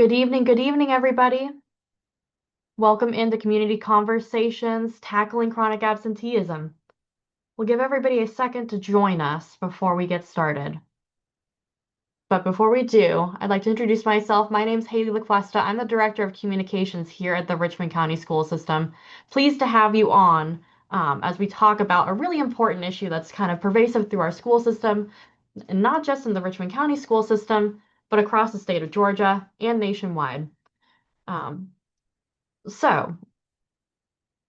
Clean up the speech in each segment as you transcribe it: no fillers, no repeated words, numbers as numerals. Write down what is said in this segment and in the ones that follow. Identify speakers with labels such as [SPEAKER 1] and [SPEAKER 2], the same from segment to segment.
[SPEAKER 1] Good evening, everybody. Welcome into Community Conversations Tackling Chronic Absenteeism. We'll give everybody a second to join us before we get started. But before we do, I'd like to introduce myself. My name's Haley Lacuesta. I'm the Director of Communications here at the Richmond County School System. Pleased to have you on as we talk about a really important issue that's kind of pervasive through our school system, and not just in the Richmond County school system, but across the state of Georgia and nationwide. Um, so,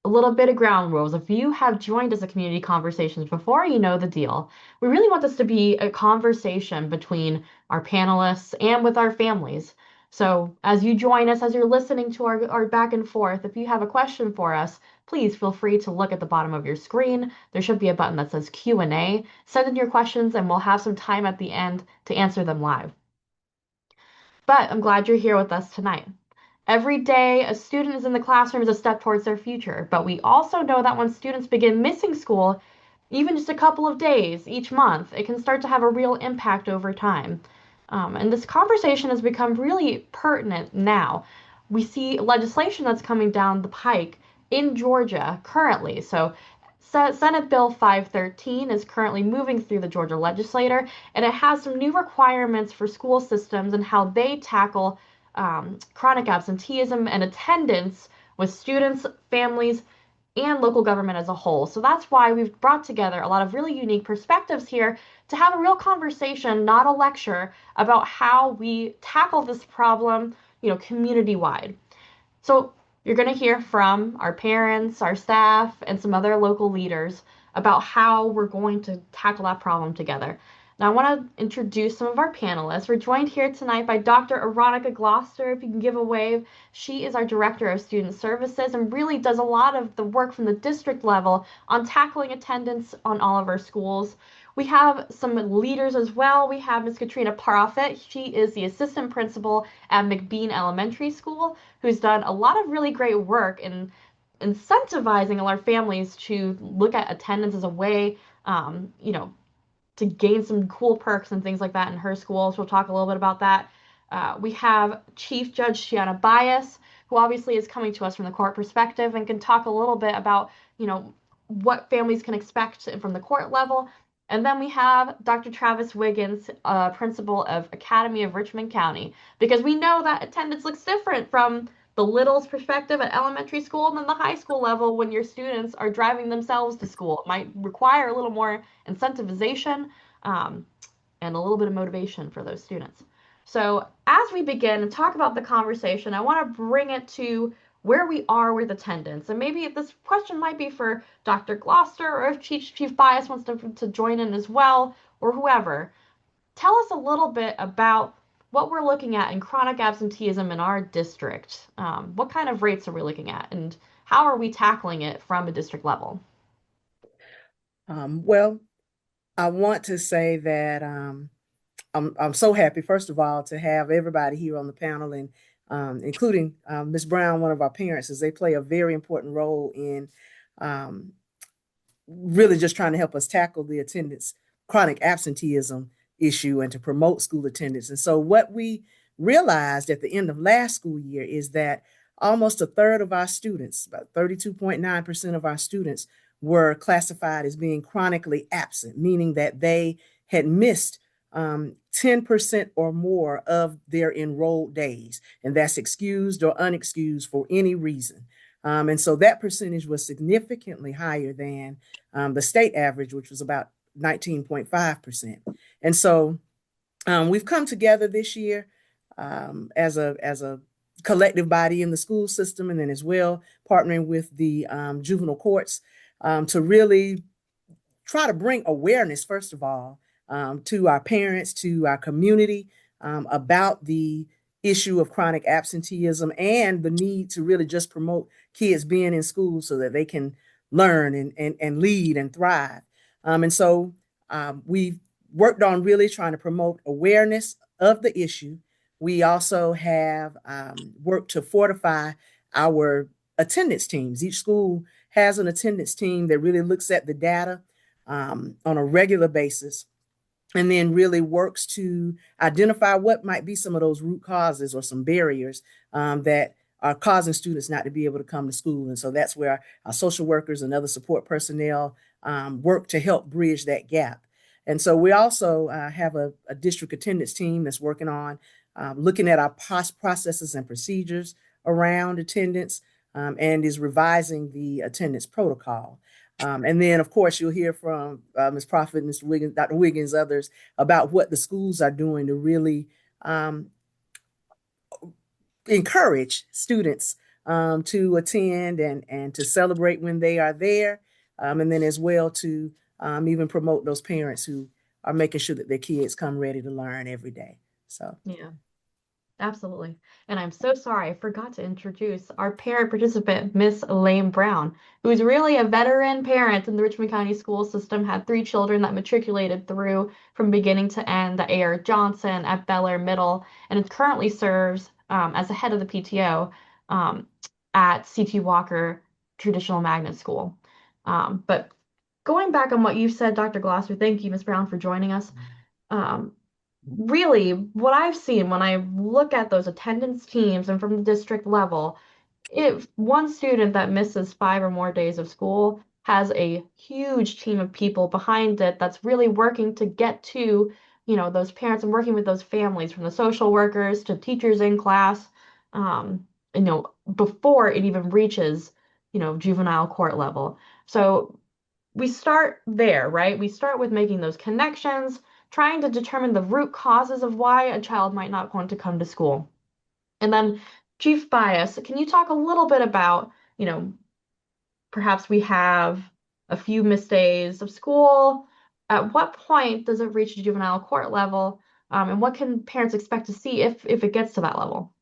[SPEAKER 1] a little bit of ground rules. If you have joined us at Community Conversations before, you know the deal. We really want this to be a conversation between our panelists and with our families. So as you join us, as you're listening to our back and forth, if you have a question for us, please feel free to look at the bottom of your screen. There should be a button that says Q&A. Send in your questions and we'll have some time at the end to answer them live. But I'm glad you're here with us tonight. Every day a student is in the classroom is a step towards their future, but we also know that when students begin missing school, even just a couple of days each month, it can start to have a real impact over time. And this conversation has become really pertinent now. We see legislation that's coming down the pike in Georgia currently. So Senate Bill 513 is currently moving through the Georgia legislature, and it has some new requirements for school systems and how they tackle chronic absenteeism and attendance with students, families, and local government as a whole. So that's why we've brought together a lot of really unique perspectives here to have a real conversation, not a lecture, about how we tackle this problem, community-wide. So you're going to hear from our parents, our staff, and some other local leaders about how we're going to tackle that problem together. Now, I want to introduce some of our panelists. We're joined here tonight by Dr. Aronica Gloucester. If you can give a wave, she is our Director of Student Services and really does a lot of the work from the district level on tackling attendance on all of our schools. We have some leaders as well. We have Ms. Katrina Profit. She is the assistant principal at McBean Elementary School, who's done a lot of really great work in incentivizing our families to look at attendance as a way, to gain some cool perks and things like that in her school. So we'll talk a little bit about that. We have Chief Judge Shiana Bias, who obviously is coming to us from the court perspective and can talk a little bit about, what families can expect from the court level. And then we have Dr. Travis Wiggins, principal of Academy of Richmond County, because we know that attendance looks different from the little's perspective at elementary school and then the high school level when your students are driving themselves to school. It might require a little more incentivization and a little bit of motivation for those students. So as we begin and talk about the conversation, I want to bring it to where we are with attendance. And maybe this question might be for Dr. Gloucester, or if Chief Bias wants to join in as well, or whoever. Tell us a little bit about what we're looking at in chronic absenteeism in our district. What kind of rates are we looking at, and how are we tackling it from a district level?
[SPEAKER 2] Well, I want to say that I'm so happy, first of all, to have everybody here on the panel, and including Ms. Brown, one of our parents, as they play a very important role in um, really just trying to help us tackle the attendance, chronic absenteeism issue, and to promote school attendance. And so what we realized at the end of last school year is that almost a third of our students, about 32.9% of our students, were classified as being chronically absent, meaning that they had missed 10% or more of their enrolled days, and that's excused or unexcused for any reason. And so that percentage was significantly higher than the state average, which was about 19.5%. And so we've come together this year as a collective body in the school system, and then as well partnering with the juvenile courts to really try to bring awareness, first of all, to our parents, to our community, about the issue of chronic absenteeism and the need to really just promote kids being in school so that they can learn and lead and thrive. And so we've worked on really trying to promote awareness of the issue. We also have worked to fortify our attendance teams. Each school has an attendance team that really looks at the data on a regular basis and then really works to identify what might be some of those root causes or some barriers that are causing students not to be able to come to school. And so that's where our social workers and other support personnel work to help bridge that gap. And so we also have a district attendance team that's working on looking at our processes and procedures around attendance, and is revising the attendance protocol. And then, of course, you'll hear from Ms. Prophet, Mr. Wiggins, Dr. Wiggins, others about what the schools are doing to really encourage students to attend and to celebrate when they are there. And then as well to even promote those parents who are making sure that their kids come ready to learn every day. So,
[SPEAKER 1] Yeah. Absolutely. And I'm so sorry, I forgot to introduce our parent participant, Miss Elaine Brown, who's really a veteran parent in the Richmond County school system, had 3 children that matriculated through from beginning to end at A.R. Johnson, at Bel Air Middle, and it currently serves as the head of the PTO at C.T. Walker Traditional Magnet School. But going back on what you said, Dr. Glasser, thank you, Miss Brown, for joining us. Um, Really, what I've seen when I look at those attendance teams and from the district level, if one student that misses 5 or more days of school has a huge team of people behind it that's really working to get to, those parents and working with those families, from the social workers to teachers in class, um, before it even reaches, juvenile court level. So we start there, right? We start with making those connections, trying to determine the root causes of why a child might not want to come to school. And then, Chief Bias, can you talk a little bit about, perhaps we have a few missed days of school. At what point does it reach juvenile court level? And what can parents expect to see if it gets to that level?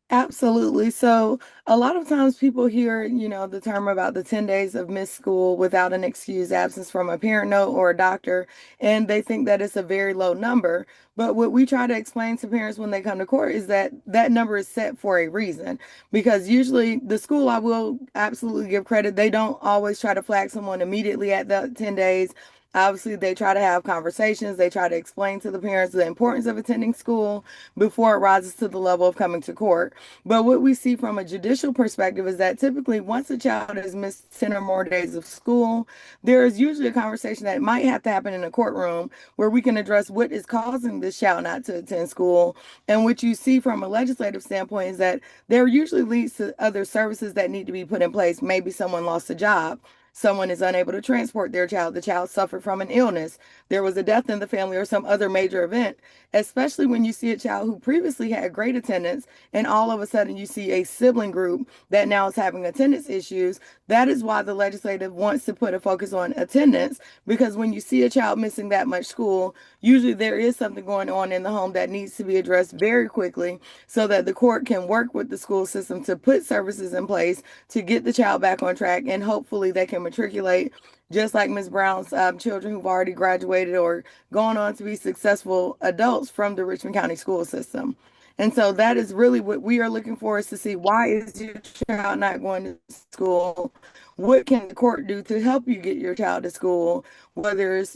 [SPEAKER 3] Absolutely. So a lot of times people hear, the term about the 10 days of missed school without an excused absence from a parent note or a doctor, and they think that it's a very low number. But what we try to explain to parents when they come to court is that that number is set for a reason. Because usually the school, I will absolutely give credit, they don't always try to flag someone immediately at the 10 days. Obviously, they try to have conversations. They try to explain to the parents the importance of attending school before it rises to the level of coming to court. But what we see from a judicial perspective is that typically once a child has missed 10 or more days of school, there is usually a conversation that might have to happen in a courtroom where we can address what is causing this child not to attend school. And what you see from a legislative standpoint is that there usually leads to other services that need to be put in place. Maybe someone lost a job. Someone is unable to transport their child. The child suffered from an illness. There was a death in the family or some other major event, especially when you see a child who previously had great attendance and all of a sudden you see a sibling group that now is having attendance issues. That is why the legislative wants to put a focus on attendance, because when you see a child missing that much school, usually there is something going on in the home that needs to be addressed very quickly so that the court can work with the school system to put services in place to get the child back on track, and hopefully they can matriculate just like Ms. Brown's children who've already graduated or gone on to be successful adults from the Richmond County school system. And so that is really what we are looking for, is to see, why is your child not going to school? What can the court do to help you get your child to school? Whether it's,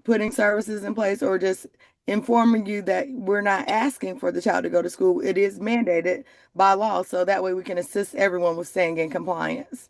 [SPEAKER 3] putting services in place or just informing you that we're not asking for the child to go to school. It is mandated by law. So that way we can assist everyone with staying in compliance.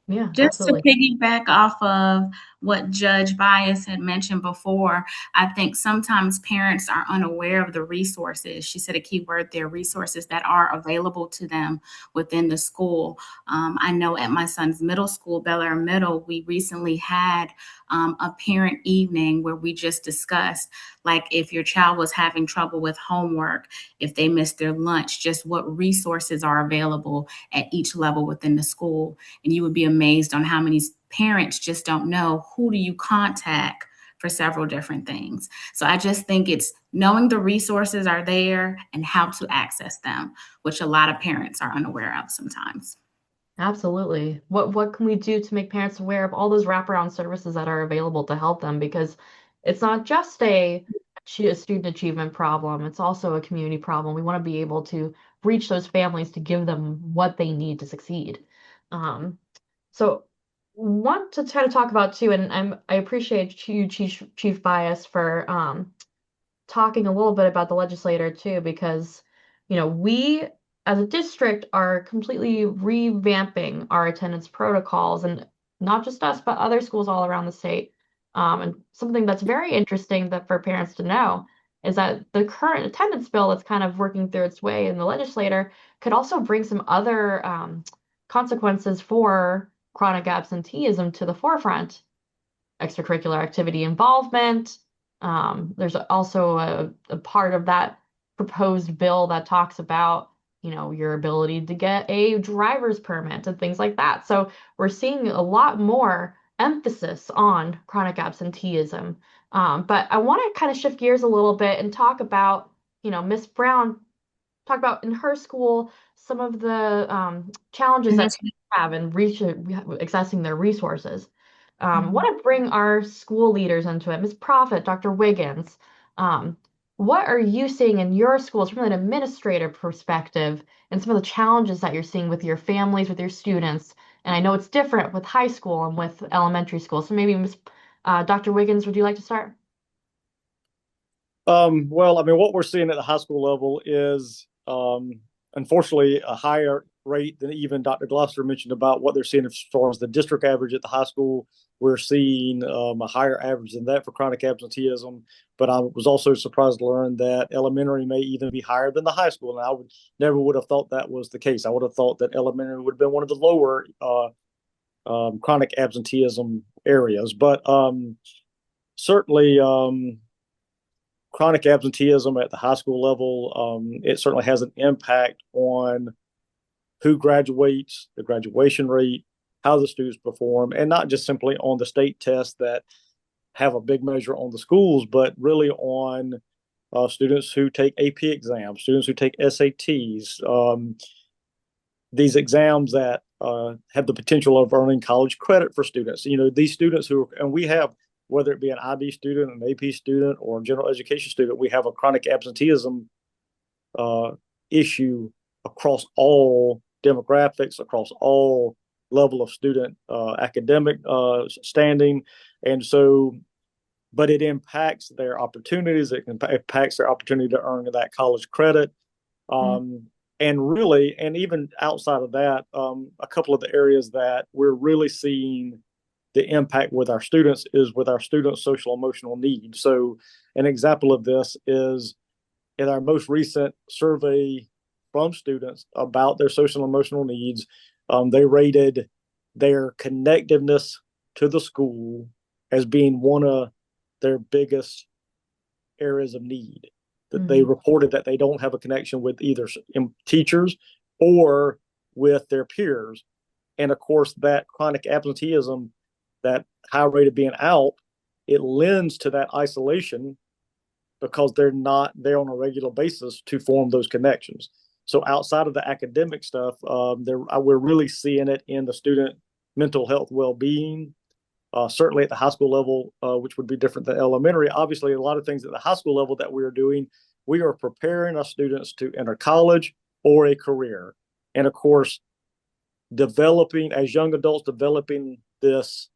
[SPEAKER 1] Yeah,
[SPEAKER 4] Just to
[SPEAKER 1] absolutely.
[SPEAKER 4] piggyback off of what Judge Bias had mentioned before, I think sometimes parents are unaware of the resources. She said a key word there, resources that are available to them within the school. I know at my son's middle school, Bel Air Middle, we recently had a parent evening where we just discussed, like, if your child was having trouble with homework, if they missed their lunch, just what resources are available at each level within the school. And you would be amazed on how many parents just don't know who do you contact for several different things. So I just think it's knowing the resources are there and how to access them, which a lot of parents are unaware of sometimes.
[SPEAKER 1] Absolutely. What can we do to make parents aware of all those wraparound services that are available to help them? Because it's not just a student achievement problem, it's also a community problem. We want to be able to reach those families to give them what they need to succeed. Um, so want to try to talk about too, and I appreciate you, Chief Bias, for talking a little bit about the legislator too, because we as a district are completely revamping our attendance protocols, and not just us, but other schools all around the state. And something that's very interesting that for parents to know is that the current attendance bill that's kind of working through its way in the legislature could also bring some other consequences for chronic absenteeism to the forefront. Extracurricular activity involvement. There's also a part of that proposed bill that talks about, your ability to get a driver's permit and things like that. So we're seeing a lot more emphasis on chronic absenteeism. But I want to kind of shift gears a little bit and talk about, Miss Brown talk about in her school some of the challenges that
[SPEAKER 4] Initially.
[SPEAKER 1] parents have in accessing their resources.
[SPEAKER 4] Mhm.
[SPEAKER 1] Want to bring our school leaders into it. Ms. Prophet, Dr. Wiggins, um, what are you seeing in your schools from an administrator perspective and some of the challenges that you're seeing with your families, with your students? And I know it's different with high school and with elementary school. So maybe Dr. Wiggins, would you like to start?
[SPEAKER 5] Well, I mean, what we're seeing at the high school level is, unfortunately, a higher rate than even Dr. Gloucester mentioned about what they're seeing as far as the district average at the high school. We're seeing a higher average than that for chronic absenteeism. But I was also surprised to learn that elementary may even be higher than the high school. And I would have thought that was the case. I would have thought that elementary would have been one of the lower chronic absenteeism areas. But certainly, chronic absenteeism at the high school level, it certainly has an impact on who graduates, the graduation rate, how the students perform, and not just simply on the state tests that have a big measure on the schools, but really on students who take AP exams, students who take SATs, these exams that have the potential of earning college credit for students. These students and we have, whether it be an IB student, an AP student, or a general education student, we have a chronic absenteeism uh, issue across all demographics, across all level of student academic standing. And so, but it impacts their opportunities. It impacts their opportunity to earn that college credit.
[SPEAKER 1] Mm.
[SPEAKER 5] And really, and even outside of that, a couple of the areas that we're really seeing the impact with our students is with our students' social emotional needs. So, an example of this is in our most recent survey from students about their social emotional needs, they rated their connectiveness to the school as being one of their biggest areas of need. That they
[SPEAKER 1] Mhm.
[SPEAKER 5] reported that they don't have a connection with either teachers or with their peers. And of course, that chronic absenteeism, that high rate of being out, it lends to that isolation because they're not there on a regular basis to form those connections. So outside of the academic stuff, we're really seeing it in the student mental health well-being. Certainly at the high school level, which would be different than elementary. Obviously, a lot of things at the high school level that we are doing, we are preparing our students to enter college or a career. And of course, developing as young adults, developing this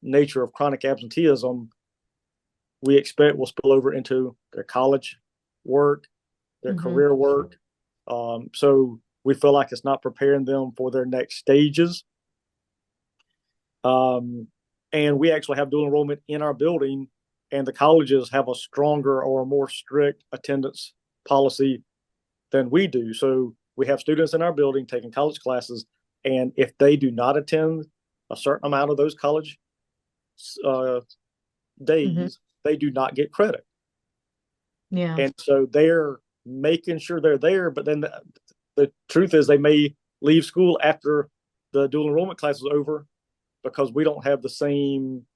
[SPEAKER 5] nature of chronic absenteeism, we expect will spill over into their college work, their
[SPEAKER 1] Mhm.
[SPEAKER 5] career work. So we feel like it's not preparing them for their next stages. And we actually have dual enrollment in our building, and the colleges have a stronger or a more strict attendance policy than we do. So we have students in our building taking college classes, and if they do not attend a certain amount of those college uh,
[SPEAKER 1] Mhm.
[SPEAKER 5] days, they do not get credit.
[SPEAKER 1] Yeah.
[SPEAKER 5] And so they're making sure they're there, but then the truth is they may leave school after the dual enrollment class is over because we don't have the
[SPEAKER 1] Mhm.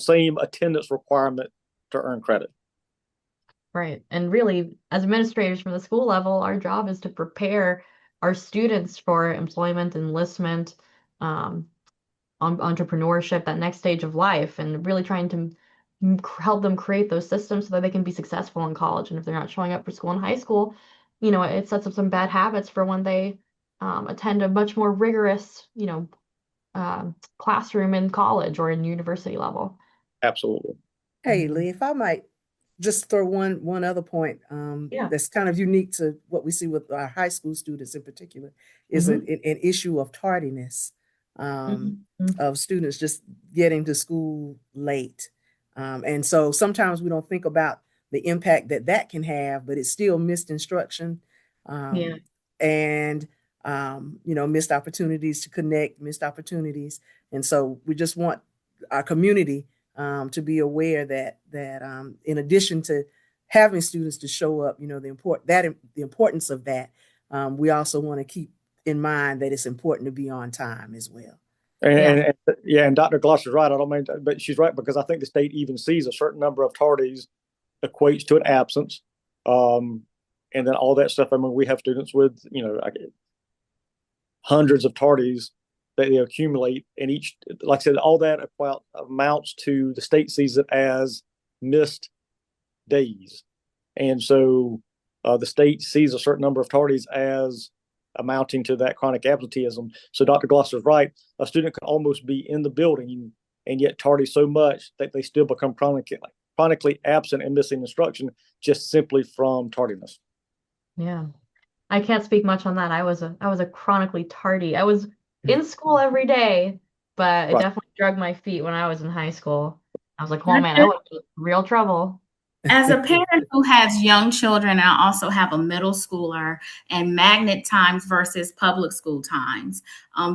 [SPEAKER 5] same attendance requirement to earn credit.
[SPEAKER 1] Right. And really, as administrators from the school level, our job is to prepare our students for employment, enlistment, um, entrepreneurship, that next stage of life, and really trying to help them create those systems so that they can be successful in college. And if they're not showing up for school in high school, it sets up some bad habits for when they attend a much more rigorous, classroom in college or in university level.
[SPEAKER 5] Absolutely.
[SPEAKER 2] Hey, Lee, if I might just throw one other point
[SPEAKER 1] Yeah.
[SPEAKER 2] that's kind of unique to what we see with our high school students in particular is
[SPEAKER 1] Mhm.
[SPEAKER 2] an issue of tardiness,
[SPEAKER 1] Mhm.
[SPEAKER 2] of students just getting to school late. And so sometimes we don't think about the impact that that can have, but it's still missed instruction,
[SPEAKER 1] Yeah.
[SPEAKER 2] and missed opportunities to connect, missed opportunities. And so we just want our community to be aware that in addition to having students to show up, the importance of that, we also want to keep in mind that it's important to be on time as well.
[SPEAKER 5] And Dr. Glosser's right. I don't mean, but she's right, because I think the state even sees a certain number of tardies equates to an absence, and then all that stuff. I mean, we have students with hundreds of tardies that they accumulate, and each, like I said, all that amounts to, the state sees it as missed days, and so the state sees a certain number of tardies as amounting to that chronic absenteeism. So Dr. Glosser's right. A student could almost be in the building and yet tardy so much that they still become chronically absent and missing instruction just simply from tardiness.
[SPEAKER 1] Yeah. I can't speak much on that. I was a chronically tardy. I was in school every day, but it
[SPEAKER 5] Right.
[SPEAKER 1] definitely dragged my feet when I was in high school. I was like, oh man, I was in real trouble.
[SPEAKER 4] As a parent who has young children, I also have a middle schooler, and magnet times versus public school times.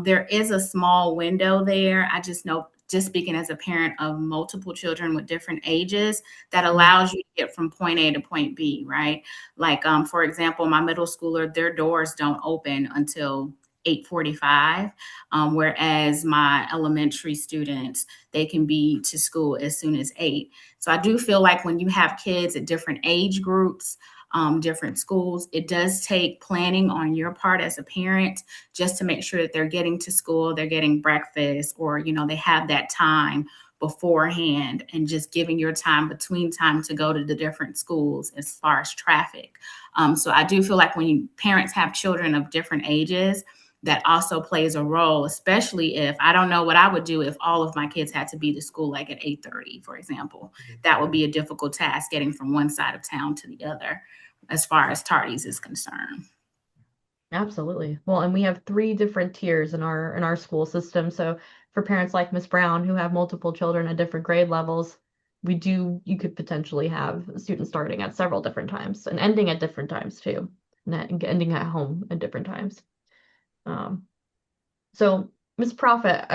[SPEAKER 4] There is a small window there. I just know, just speaking as a parent of multiple children with different ages, that allows you to get from point A to point B, right? Like, for example, my middle schooler, their doors don't open until 8:45, whereas my elementary students, they can be to school as soon as 8. So I do feel like when you have kids at different age groups, different schools, it does take planning on your part as a parent just to make sure that they're getting to school, they're getting breakfast, or, they have that time beforehand, and just giving your time between time to go to the different schools as far as traffic. So I do feel like when parents have children of different ages, that also plays a role, especially if, I don't know what I would do if all of my kids had to be to school like at 8:30, for example. That would be a difficult task, getting from one side of town to the other, as far as tardies is concerned.
[SPEAKER 1] Absolutely. Well, and we have 3 different tiers in our school system. So for parents like Miss Brown who have multiple children at different grade levels, you could potentially have students starting at several different times and ending at different times too, and ending at home at different times. So Miss Prophet,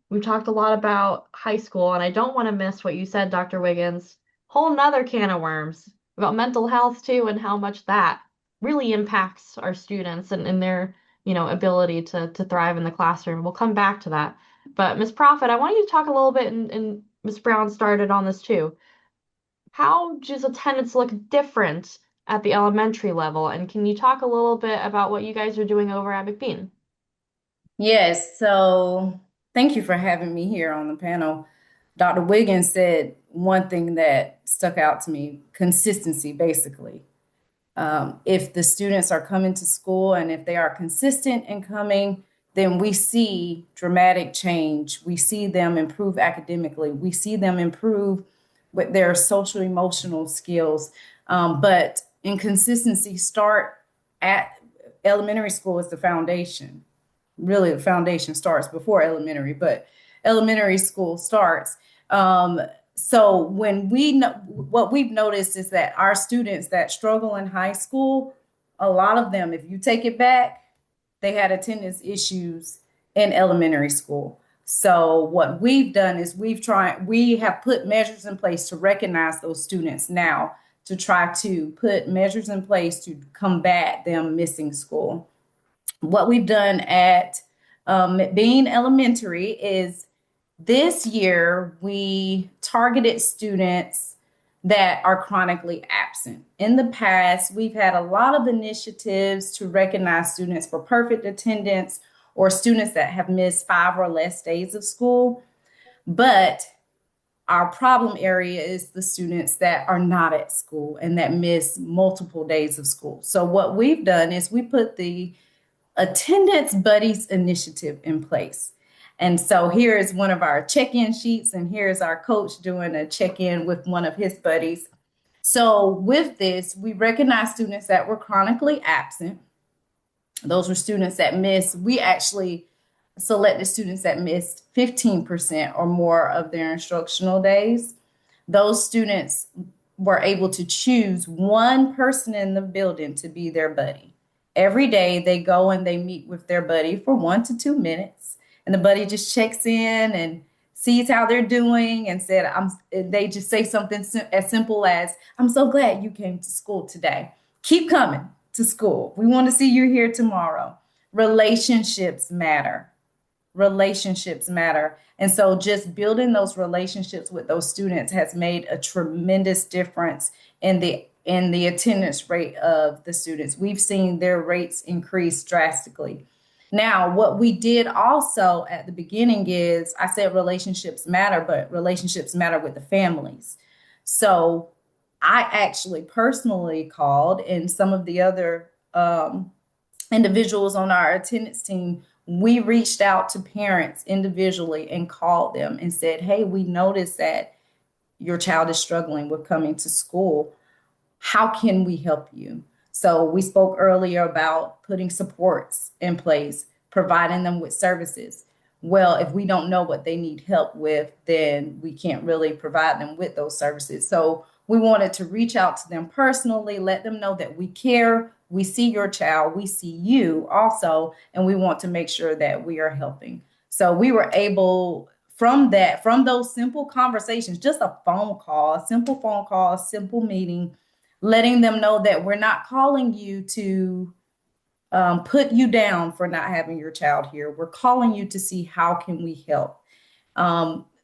[SPEAKER 1] we've talked a lot about high school, and I don't want to miss what you said, Dr. Wiggins. Whole nother can of worms about mental health too, and how much that really impacts our students and their, ability to thrive in the classroom. We'll come back to that. But Miss Prophet, I want you to talk a little bit, and Miss Brown started on this too. How does attendance look different at the elementary level? And can you talk a little bit about what you guys are doing over at McBean?
[SPEAKER 6] Yes, so thank you for having me here on the panel. Dr. Wiggins said one thing that stuck out to me: consistency, basically. If the students are coming to school and if they are consistent in coming, then we see dramatic change. We see them improve academically. We see them improve with their social emotional skills. But inconsistency start at elementary school is the foundation. Really, the foundation starts before elementary, but elementary school starts. So when what we've noticed is that our students that struggle in high school, a lot of them, if you take it back, they had attendance issues in elementary school. So what we've done is we have put measures in place to recognize those students now, to try to put measures in place to combat them missing school. What we've done at McBean Elementary is, this year we targeted students that are chronically absent. In the past, we've had a lot of initiatives to recognize students for perfect attendance or students that have missed 5 or less days of school. But our problem area is the students that are not at school and that miss multiple days of school. So what we've done is we put the Attendance Buddies initiative in place. And so here is one of our check-in sheets, and here's our coach doing a check-in with one of his buddies. So with this, we recognize students that were chronically absent. Those were students that missed. We actually selected students that missed 15% or more of their instructional days. Those students were able to choose one person in the building to be their buddy. Every day they go and they meet with their buddy for 1 to 2 minutes, and the buddy just checks in and sees how they're doing and they just say something as simple as, "I'm so glad you came to school today. Keep coming to school. We want to see you here tomorrow." Relationships matter. Relationships matter. And so just building those relationships with those students has made a tremendous difference in the attendance rate of the students. We've seen their rates increase drastically. Now, what we did also at the beginning is, I said relationships matter, but relationships matter with the families. So I actually personally called, and some of the other individuals on our attendance team, we reached out to parents individually and called them and said, "Hey, we noticed that your child is struggling with coming to school. How can we help you?" So we spoke earlier about putting supports in place, providing them with services. Well, if we don't know what they need help with, then we can't really provide them with those services. So we wanted to reach out to them personally, let them know that we care, we see your child, we see you also, and we want to make sure that we are helping. So we were able, from those simple conversations, just a simple phone call, a simple meeting, letting them know that we're not calling you to put you down for not having your child here. We're calling you to see how can we help.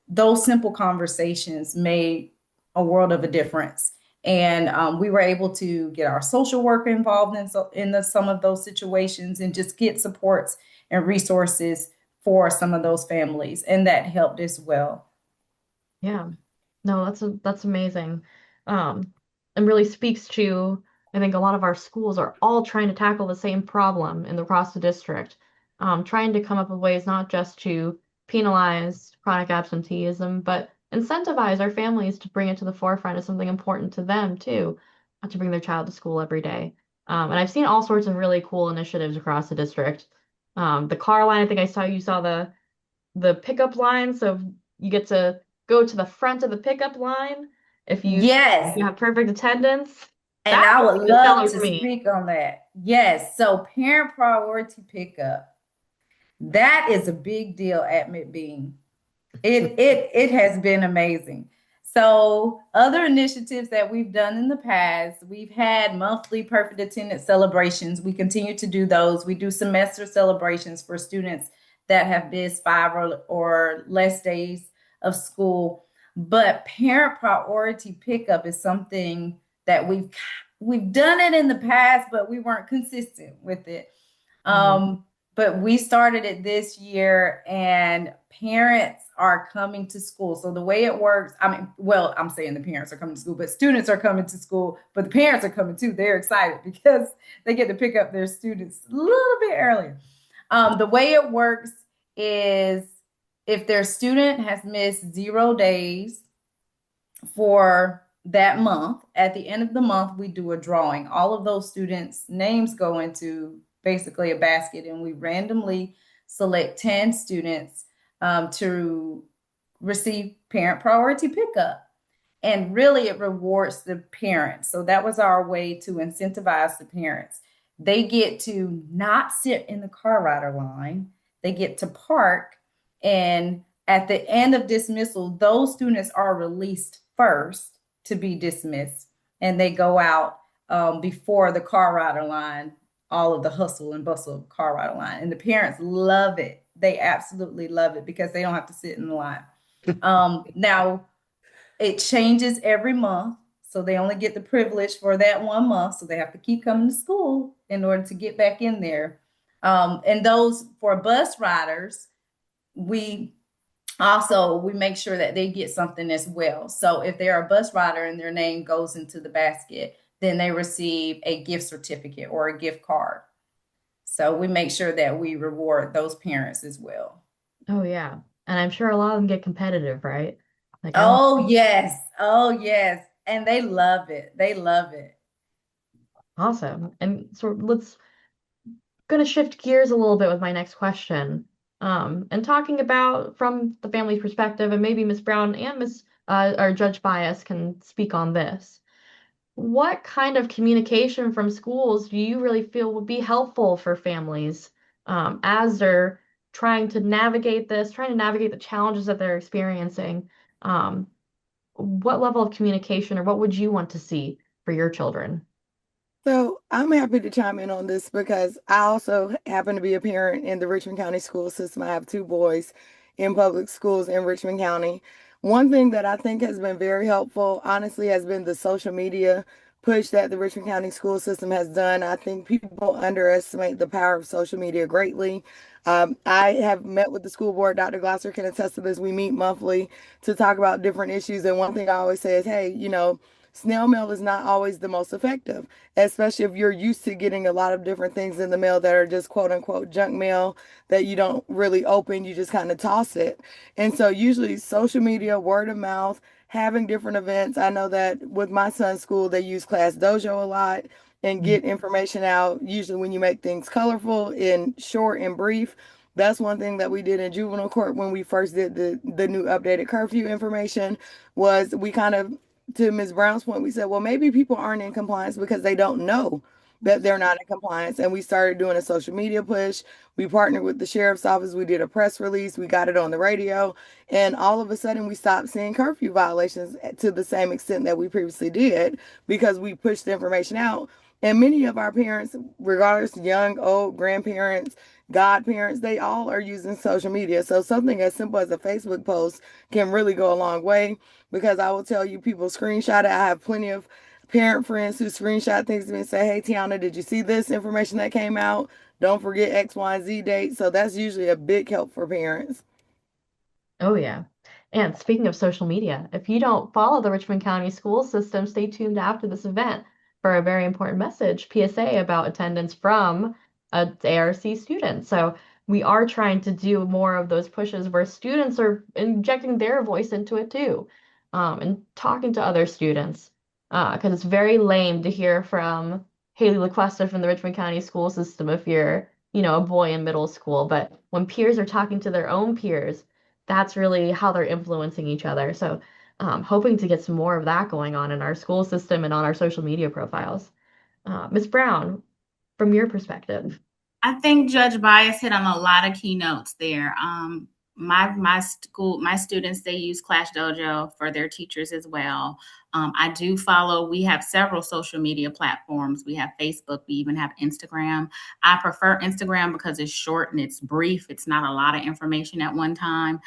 [SPEAKER 6] Those simple conversations made a world of a difference. And we were able to get our social worker involved in some of those situations and just get supports and resources for some of those families. And that helped as well.
[SPEAKER 1] Yeah. No, that's amazing. And really speaks to, I think a lot of our schools are all trying to tackle the same problem across the district, trying to come up with ways not just to penalize chronic absenteeism, but incentivize our families to bring it to the forefront as something important to them too, to bring their child to school every day. And I've seen all sorts of really cool initiatives across the district. The car line, I think you saw the pickup line, so you get to go to the front of the pickup line if
[SPEAKER 6] Yes.
[SPEAKER 1] you have perfect attendance.
[SPEAKER 6] And
[SPEAKER 1] That
[SPEAKER 6] I
[SPEAKER 1] would
[SPEAKER 6] would
[SPEAKER 1] be a seller
[SPEAKER 6] love
[SPEAKER 1] for
[SPEAKER 6] to
[SPEAKER 1] me.
[SPEAKER 6] speak on that. Yes. So parent priority pickup, that is a big deal at McBean. It has been amazing. So other initiatives that we've done in the past, we've had monthly perfect attendance celebrations. We continue to do those. We do semester celebrations for students that have missed 5 or less days of school. But parent priority pickup is something that we've done it in the past, but we weren't consistent with it. But we started it this year, and parents are coming to school. So the way it works, I'm saying the parents are coming to school, but students are coming to school, but the parents are coming too. They're excited because they get to pick up their students a little bit earlier. The way it works is if their student has missed 0 days for that month, at the end of the month, we do a drawing. All of those students' names go into basically a basket, and we randomly select 10 students to receive parent priority pickup. And really, it rewards the parents. So that was our way to incentivize the parents. They get to not sit in the car rider line. They get to park, and at the end of dismissal, those students are released first to be dismissed, and they go out before the car rider line, all of the hustle and bustle of car rider line. And the parents love it. They absolutely love it because they don't have to sit in the line. Now, it changes every month. So they only get the privilege for that 1 month. So they have to keep coming to school in order to get back in there. And those for bus riders, we make sure that they get something as well. So if they're a bus rider and their name goes into the basket, then they receive a gift certificate or a gift card. So we make sure that we reward those parents as well.
[SPEAKER 1] Oh yeah. And I'm sure a lot of them get competitive, right? Like I want
[SPEAKER 6] Oh, yes. Oh, yes. And they love it. They love it.
[SPEAKER 1] awesome. And so let's gonna shift gears a little bit with my next question. And talking about from the family perspective, and maybe Miss Brown and Miss or Judge Bias can speak on this. What kind of communication from schools do you really feel would be helpful for families as they're trying to navigate the challenges that they're experiencing? Um, what level of communication or what would you want to see for your children?
[SPEAKER 3] So I'm happy to chime in on this because I also happen to be a parent in the Richmond County school system. I have two boys in public schools in Richmond County. One thing that I think has been very helpful, honestly, has been the social media push that the Richmond County school system has done. I think people underestimate the power of social media greatly. I have met with the school board. Dr. Glasser can attest to this. We meet monthly to talk about different issues. And one thing I always say is, hey, snail mail is not always the most effective, especially if you're used to getting a lot of different things in the mail that are just quote unquote junk mail that you don't really open, you just kind of toss it. And so usually social media, word of mouth, having different events. I know that with my son's school, they use Class Dojo a lot and get information out, usually when you make things colorful and short and brief. That's one thing that we did in juvenile court when we first did the new updated curfew information was we kind of, to Ms. Brown's point, we said, well, maybe people aren't in compliance because they don't know that they're not in compliance. And we started doing a social media push. We partnered with the sheriff's office. We did a press release. We got it on the radio. And all of a sudden, we stopped seeing curfew violations to the same extent that we previously did because we pushed the information out. And many of our parents, regardless, young, old, grandparents, godparents, they all are using social media. So something as simple as a Facebook post can really go a long way because I will tell you, people screenshot it. I have plenty of parent friends who screenshot things to me and say, hey, Tiana, did you see this information that came out? Don't forget X, Y, and Z date. So that's usually a big help for parents.
[SPEAKER 1] Oh, yeah. And speaking of social media, if you don't follow the Richmond County school system, stay tuned after this event for a very important message, PSA, about attendance from a ARC student. So we are trying to do more of those pushes where students are injecting their voice into it too, and talking to other students. Because it's very lame to hear from Haley Lacuesta from the Richmond County school system if you're, a boy in middle school. But when peers are talking to their own peers, that's really how they're influencing each other. So, hoping to get some more of that going on in our school system and on our social media profiles. Ms. Brown, from your perspective.
[SPEAKER 4] I think Judge Bias hit on a lot of keynotes there. My students, they use Clash Dojo for their teachers as well. I do follow. We have several social media platforms. We have Facebook. We even have Instagram. I prefer Instagram because it's short and it's brief. It's not a lot of information at one time.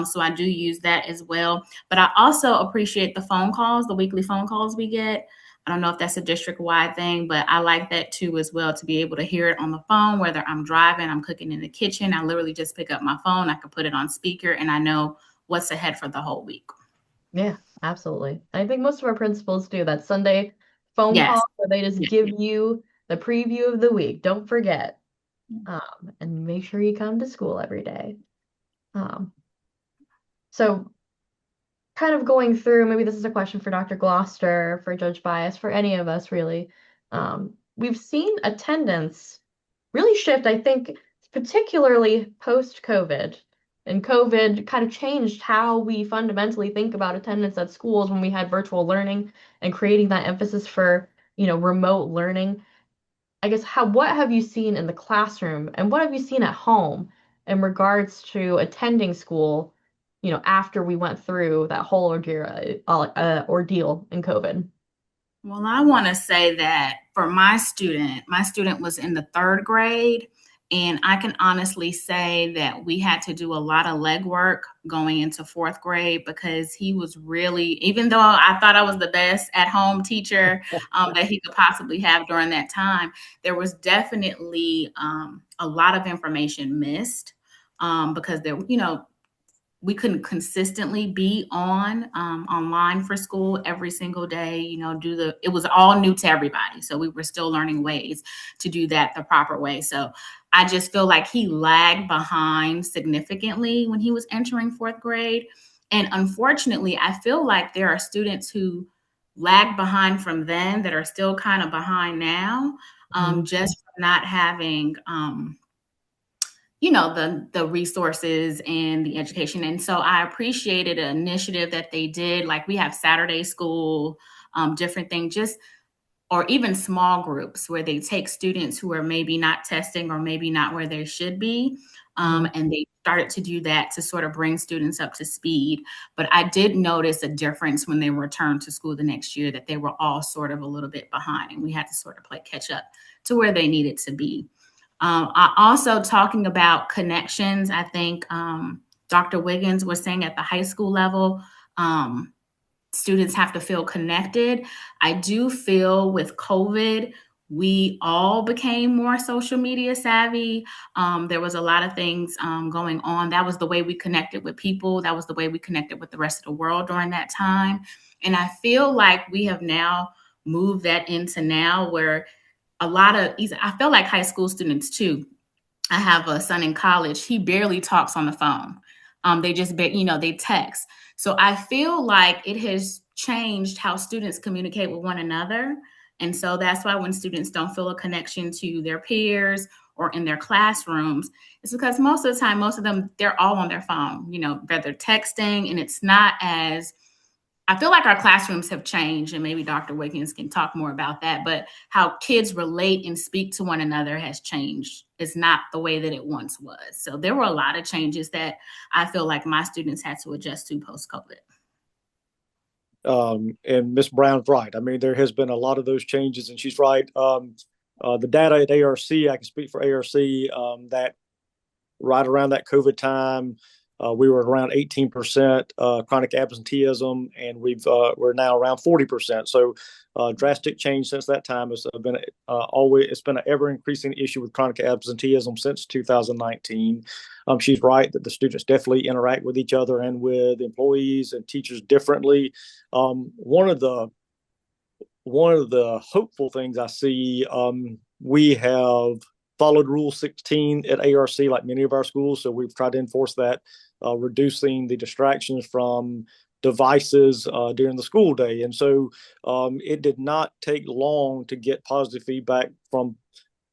[SPEAKER 4] So I do use that as well. But I also appreciate the phone calls, the weekly phone calls we get. I don't know if that's a district-wide thing, but I like that too as well, to be able to hear it on the phone, whether I'm driving, I'm cooking in the kitchen. I literally just pick up my phone, I can put it on speaker, and I know what's ahead for the whole week.
[SPEAKER 1] Yeah, absolutely. I think most of our principals do that Sunday phone
[SPEAKER 4] Yes.
[SPEAKER 1] call where they just give you the preview of the week. Don't forget. And make sure you come to school every day. So kind of going through, maybe this is a question for Dr. Gloucester, for Judge Bias, for any of us really. We've seen attendance really shift, I think, particularly post-COVID. And COVID kind of changed how we fundamentally think about attendance at schools when we had virtual learning and creating that emphasis for, remote learning. I guess what have you seen in the classroom and what have you seen at home in regards to attending school, after we went through that whole ordeal in COVID?
[SPEAKER 4] Well, I want to say that for my student was in the third grade. And I can honestly say that we had to do a lot of legwork going into fourth grade because he was really, even though I thought I was the best at home teacher that he could possibly have during that time, there was definitely a lot of information missed because we couldn't consistently be on online for school every single day, it was all new to everybody. So we were still learning ways to do that the proper way. So I just feel like he lagged behind significantly when he was entering fourth grade. And unfortunately, I feel like there are students who lagged behind from then that are still kind of behind now, just from not having the resources and the education. And so I appreciated an initiative that they did. Like we have Saturday school, different things, or even small groups where they take students who are maybe not testing or maybe not where they should be. And they started to do that to sort of bring students up to speed. But I did notice a difference when they returned to school the next year, that they were all sort of a little bit behind, and we had to sort of play catch up to where they needed to be. I also, talking about connections, I think Dr. Wiggins was saying at the high school level, students have to feel connected. I do feel with COVID, we all became more social media savvy. There was a lot of things going on. That was the way we connected with people. That was the way we connected with the rest of the world during that time. And I feel like we have now moved that into now where I feel like high school students too. I have a son in college. He barely talks on the phone. They just, they text. So I feel like it has changed how students communicate with one another. And so that's why when students don't feel a connection to their peers or in their classrooms, it's because most of the time, most of them, they're all on their phone, they're texting, and it's not as, I feel like our classrooms have changed, and maybe Dr. Wiggins can talk more about that, but how kids relate and speak to one another has changed. It's not the way that it once was. So there were a lot of changes that I feel like my students had to adjust to post-COVID.
[SPEAKER 5] And Ms. Brown's right. I mean, there has been a lot of those changes, and she's right. The data at ARC, I can speak for ARC, that right around that COVID time, we were around 18% chronic absenteeism, and we're now around 40%. So drastic change since that time. It's been it's been an ever increasing issue with chronic absenteeism since 2019. She's right that the students definitely interact with each other and with employees and teachers differently. One of the hopeful things I see, we have followed Rule 16 at ARC like many of our schools. So we've tried to enforce that, reducing the distractions from devices during the school day. And so it did not take long to get positive feedback from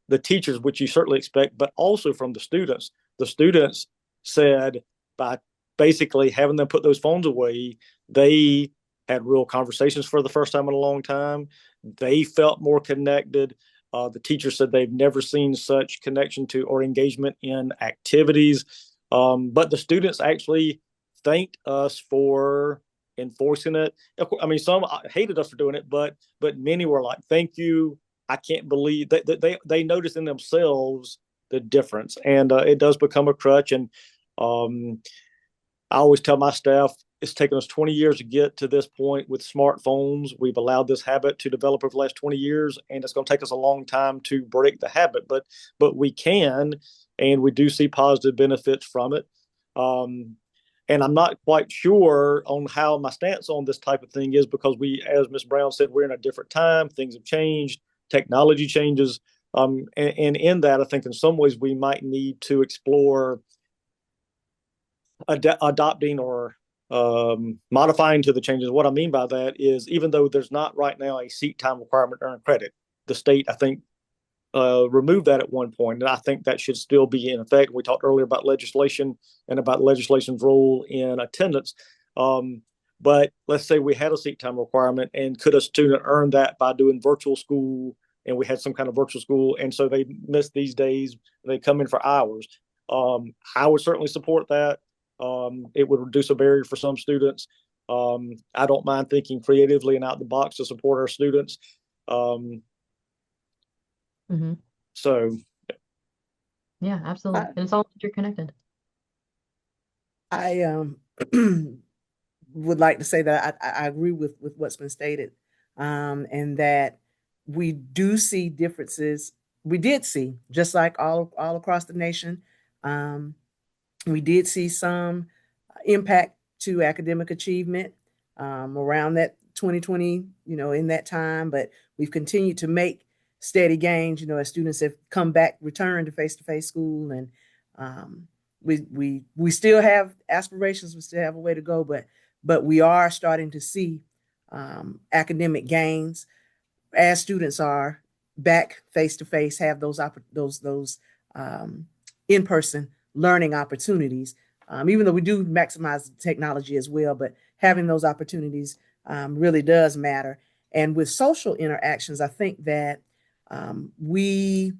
[SPEAKER 5] the teachers, which you certainly expect, but also from the students. The students said by basically having them put those phones away, they had real conversations for the first time in a long time. They felt more connected. The teacher said they've never seen such connection to or engagement in activities. But the students actually thanked us for enforcing it. I mean, some hated us for doing it, but many were like, "Thank you. I can't believe that they noticed in themselves the difference." And it does become a crutch. And I always tell my staff, it's taken us 20 years to get to this point with smartphones. We've allowed this habit to develop over the last 20 years, and it's going to take us a long time to break the habit. But we can, and we do see positive benefits from it. And I'm not quite sure on how my stance on this type of thing is, because as Ms. Brown said, we're in a different time. Things have changed. Technology changes. And in that, I think in some ways we might need to explore adopting or modifying to the changes. What I mean by that is, even though there's not right now a seat time requirement to earn credit, the state, I think, removed that at one point, and I think that should still be in effect. We talked earlier about legislation and about legislation's role in attendance. But let's say we had a seat time requirement, and could a student earn that by doing virtual school, and we had some kind of virtual school, and so they miss these days, they come in for hours. I would certainly support that. It would reduce a barrier for some students. I don't mind thinking creatively and out the box to support our students. So,
[SPEAKER 1] yeah, absolutely. And it's all interconnected.
[SPEAKER 2] I would like to say that I agree with what's been stated, and that we do see differences. We did see, just like all across the nation, we did see some impact to academic achievement around that 2020, in that time, but we've continued to make steady gains, as students have come back, returned to face-to-face school, and we still have aspirations, we still have a way to go, but we are starting to see academic gains as students are back face-to-face, have those in-person learning opportunities. Even though we do maximize technology as well, but having those opportunities really does matter. And with social interactions, I think that we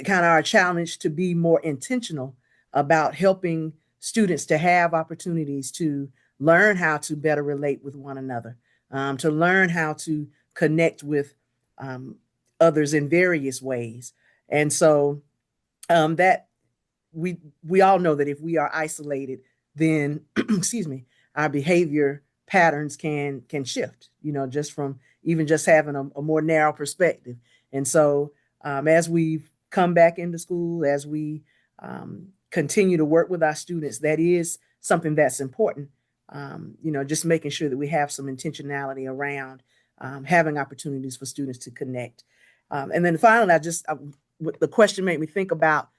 [SPEAKER 2] kind of are challenged to be more intentional about helping students to have opportunities to learn how to better relate with one another, to learn how to connect with others in various ways. And so that we all know that if we are isolated, then excuse me, our behavior patterns can shift, just from even just having a more narrow perspective. And so as we've come back into school, as we continue to work with our students, that is something that's important. Just making sure that we have some intentionality around having opportunities for students to connect. And then finally, the question made me think about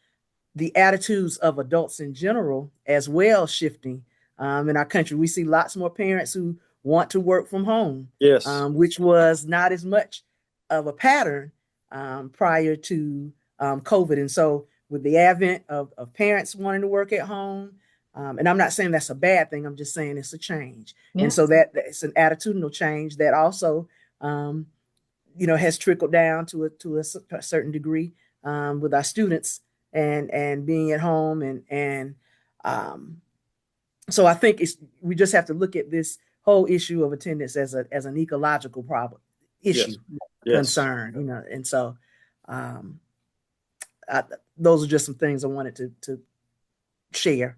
[SPEAKER 2] the attitudes of adults in general as well shifting in our country. We see lots more parents who want to work from home,
[SPEAKER 5] Yes.
[SPEAKER 2] Which was not as much of a pattern prior to COVID. And so with the advent of parents wanting to work at home, and I'm not saying that's a bad thing, I'm just saying it's a change.
[SPEAKER 1] Yeah.
[SPEAKER 2] And so it's an attitudinal change that also, has trickled down to a certain degree with our students and being at home. And so I think we just have to look at this whole issue of attendance as an ecological problem issue,
[SPEAKER 5] yes.
[SPEAKER 2] concern, and so those are just some things I wanted to share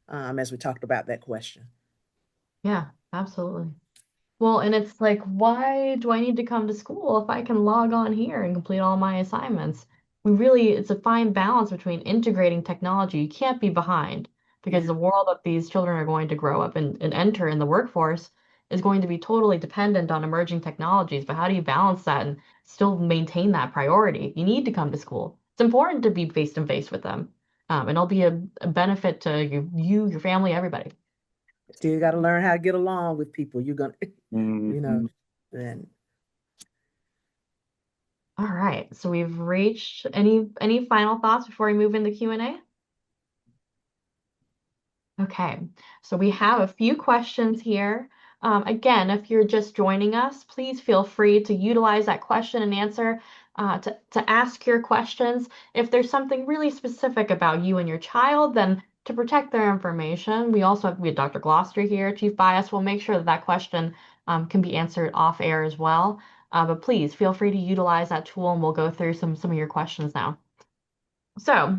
[SPEAKER 2] as we talked about that question. Yeah,
[SPEAKER 1] absolutely. Well, and it's like, why do I need to come to school if I can log on here and complete all my assignments? It's a fine balance between integrating technology. You can't be behind because the world that these children are going to grow up and enter in the workforce is going to be totally dependent on emerging technologies. But how do you balance that and still maintain that priority? You need to come to school. It's important to be face to face with them. And it'll be a benefit to you, your family, everybody.
[SPEAKER 2] Still got to learn how to get along with people. You're gonna, then.
[SPEAKER 1] All right. So we've reached any final thoughts before we move into Q&A? Okay. So we have a few questions here. Again, if you're just joining us, please feel free to utilize that question and answer to ask your questions. If there's something really specific about you and your child, then to protect their information, we have Dr. Gloucester here, Chief Bias. We'll make sure that question can be answered off air as well. But please feel free to utilize that tool and we'll go through some of your questions now. So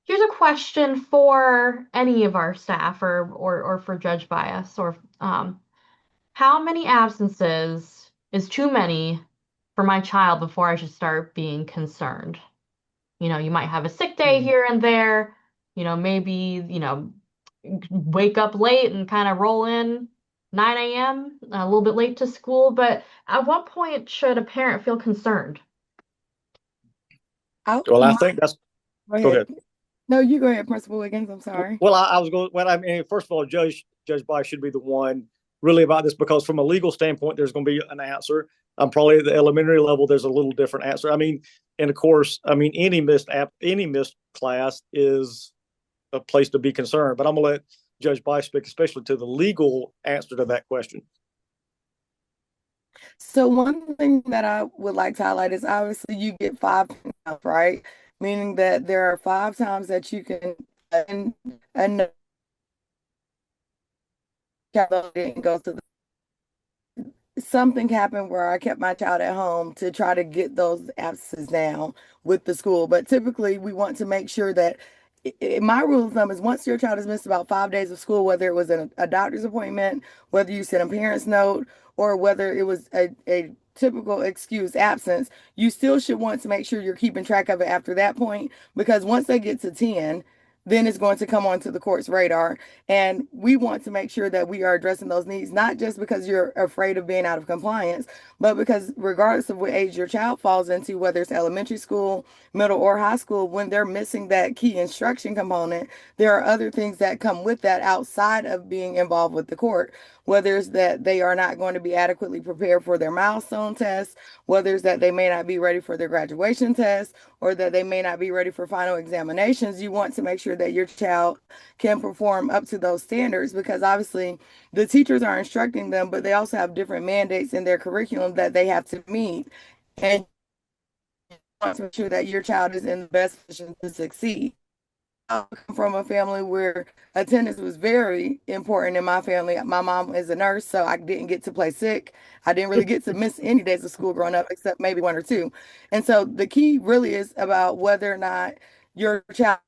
[SPEAKER 1] here's a question for any of our staff or for Judge Bias, or how many absences is too many for my child before I should start being concerned? You might have a sick day here and there, maybe, wake up late and kind of roll in 9 a.m., a little bit late to school, but at what point should a parent feel concerned?
[SPEAKER 5] Well, I think that's... Go ahead.
[SPEAKER 3] No, you go ahead, Principal Wiggins. I'm sorry.
[SPEAKER 5] Well, I was going... Well, I mean, first of all, Judge Bice should be the one really about this, because from a legal standpoint, there's going to be an answer. Probably at the elementary level, there's a little different answer. I mean, and of course, any missed class is a place to be concerned. But I'm going to let Judge Bice speak, especially to the legal answer to that question.
[SPEAKER 3] So one thing that I would like to highlight is obviously you get 5 times, right? Meaning that there are 5 times that you can and didn't go to something happened where I kept my child at home to try to get those absences down with the school. But typically we want to make sure that my rule of thumb is once your child has missed about 5 days of school, whether it was a doctor's appointment, whether you sent a parent's note, or whether it was a typical excused absence, you still should want to make sure you're keeping track of it after that point, because once they get to 10, then it's going to come onto the court's radar. And we want to make sure that we are addressing those needs, not just because you're afraid of being out of compliance, but because regardless of what age your child falls into, whether it's elementary school, middle, or high school, when they're missing that key instruction component, there are other things that come with that outside of being involved with the court. Whether it's that they are not going to be adequately prepared for their milestone tests, whether it's that they may not be ready for their graduation test, or that they may not be ready for final examinations, you want to make sure that your child can perform up to those standards, because obviously the teachers are instructing them, but they also have different mandates in their curriculum that they have to meet. And you want to make sure that your child is in the best position to succeed. I come from a family where attendance was very important in my family. My mom is a nurse, so I didn't get to play sick. I didn't really get to miss any days of school growing up, except maybe one or two. And so the key really is about whether or not your child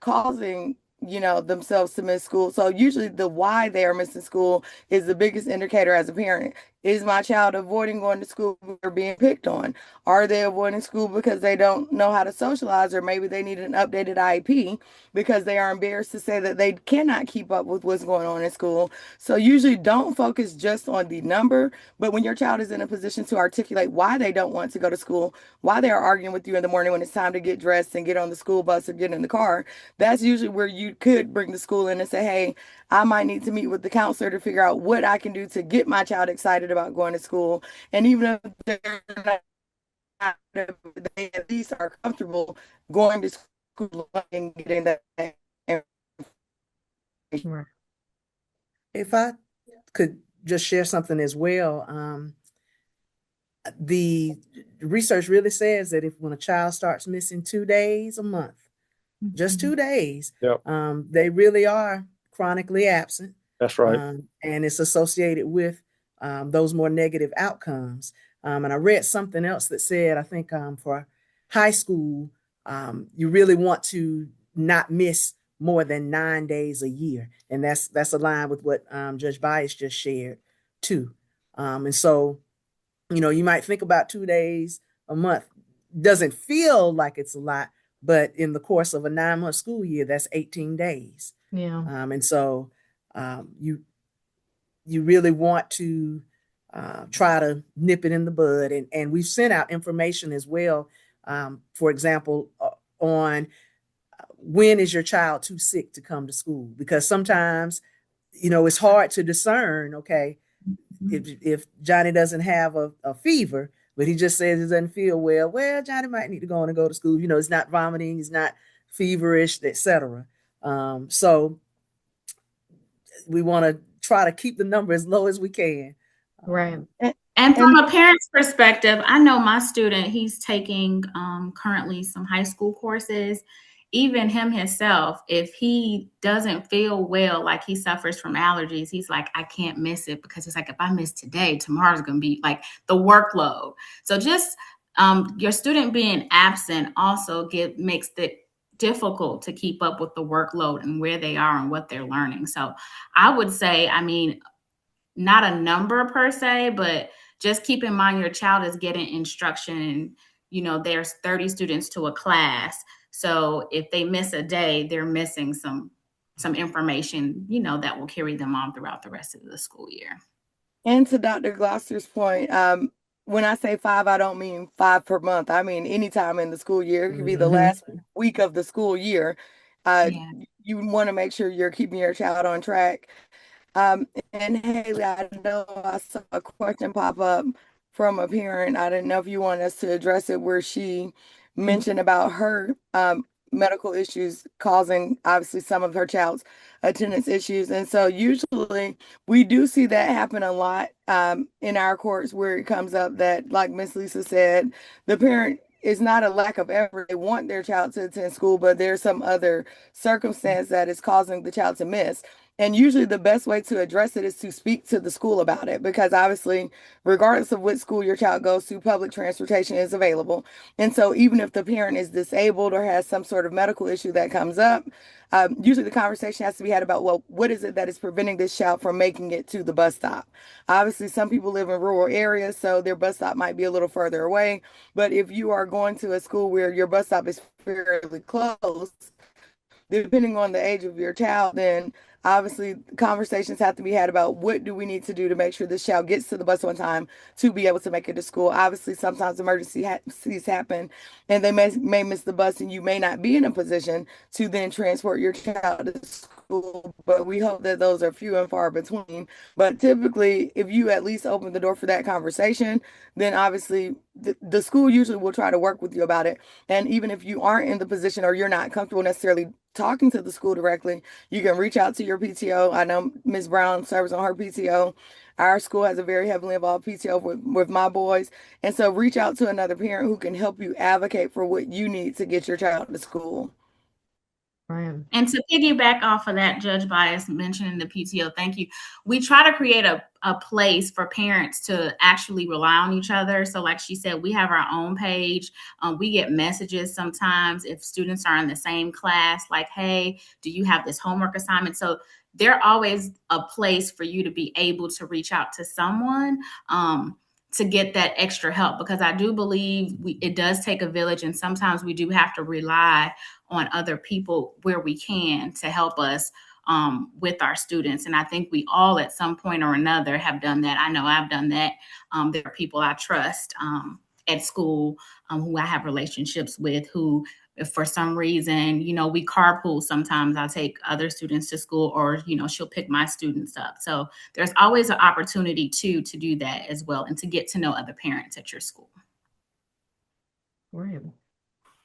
[SPEAKER 3] causing, themselves to miss school. So usually the why they are missing school is the biggest indicator as a parent. Is my child avoiding going to school because they're being picked on? Are they avoiding school because they don't know how to socialize, or maybe they need an updated IEP because they are embarrassed to say that they cannot keep up with what's going on in school? So usually don't focus just on the number, but when your child is in a position to articulate why they don't want to go to school, why they are arguing with you in the morning when it's time to get dressed and get on the school bus or get in the car, that's usually where you could bring the school in and say, hey, I might need to meet with the counselor to figure out what I can do to get my child excited about going to school. And even if they're not, they at least are comfortable going to school and getting that information.
[SPEAKER 1] Right.
[SPEAKER 2] If I could just share something as well, the research really says that when a child starts missing 2 days a month, just 2 days,
[SPEAKER 5] Yep.
[SPEAKER 2] They really are chronically absent.
[SPEAKER 5] That's right.
[SPEAKER 2] And it's associated with those more negative outcomes. And I read something else that said, I think for high school, you really want to not miss more than 9 days a year. And that's aligned with what Judge Bias just shared too. And so, you might think about 2 days a month. Doesn't feel like it's a lot, but in the course of a 9-month school year, that's 18 days.
[SPEAKER 1] Yeah.
[SPEAKER 2] And so you really want to try to nip it in the bud. And we've sent out information as well, for example, on when is your child too sick to come to school? Because sometimes, it's hard to discern, okay, if Johnny doesn't have a fever, but he just says he doesn't feel well, Johnny might need to go on and go to school. He's not vomiting, he's not feverish, etc. So we want to try to keep the number as low as we can.
[SPEAKER 1] Right.
[SPEAKER 4] And from a parent's perspective, I know my student, he's taking currently some high school courses. Even him himself, if he doesn't feel well, like he suffers from allergies, he's like, I can't miss it, because he's like, if I miss today, tomorrow's going to be like the workload. So just your student being absent also makes it difficult to keep up with the workload and where they are and what they're learning. So I would say, not a number per se, but just keep in mind your child is getting instruction, and there's 30 students to a class. So if they miss a day, they're missing some information, that will carry them on throughout the rest of the school year.
[SPEAKER 3] And to Dr. Gloucester's point, when I say 5, I don't mean 5 per month. I mean anytime in the school year. It could be the last week of the school year. You want to make sure you're keeping your child on track. And Haley, I know I saw a question pop up from a parent. I didn't know if you want us to address it, where she mentioned about her medical issues causing obviously some of her child's attendance issues. And so usually we do see that happen a lot in our courts, where it comes up that, like Miss Lisa said, the parent is not a lack of effort. They want their child to attend school, but there's some other circumstance that is causing the child to miss. And usually the best way to address it is to speak to the school about it, because obviously, regardless of what school your child goes to, public transportation is available. And so even if the parent is disabled or has some sort of medical issue that comes up, usually the conversation has to be had about, well, what is it that is preventing this child from making it to the bus stop? Obviously, some people live in rural areas, so their bus stop might be a little further away. But if you are going to a school where your bus stop is fairly close, depending on the age of your child, then obviously conversations have to be had about what do we need to do to make sure this child gets to the bus on time to be able to make it to school. Obviously, sometimes emergencies happen and they may miss the bus, and you may not be in a position to then transport your child to school, but we hope that those are few and far between. But typically, if you at least open the door for that conversation, then obviously the school usually will try to work with you about it. And even if you aren't in the position or you're not comfortable necessarily talking to the school directly, you can reach out to your PTO. I know Ms. Brown serves on her PTO. Our school has a very heavily involved PTO with my boys. And so reach out to another parent who can help you advocate for what you need to get your child to school.
[SPEAKER 1] Right.
[SPEAKER 4] And to piggyback off of that, Judge Bias mentioning the PTO, thank you. We try to create a place for parents to actually rely on each other. So like she said, we have our own page. We get messages sometimes if students are in the same class, like, hey, do you have this homework assignment? So there's always a place for you to be able to reach out to someone to get that extra help, because I do believe it does take a village, and sometimes we do have to rely on other people where we can to help us with our students. And I think we all at some point or another have done that. I know I've done that. There are people I trust at school who I have relationships with who, if for some reason, we carpool sometimes, I'll take other students to school, or, she'll pick my students up. So there's always an opportunity to do that as well, and to get to know other parents at your school.
[SPEAKER 1] Right.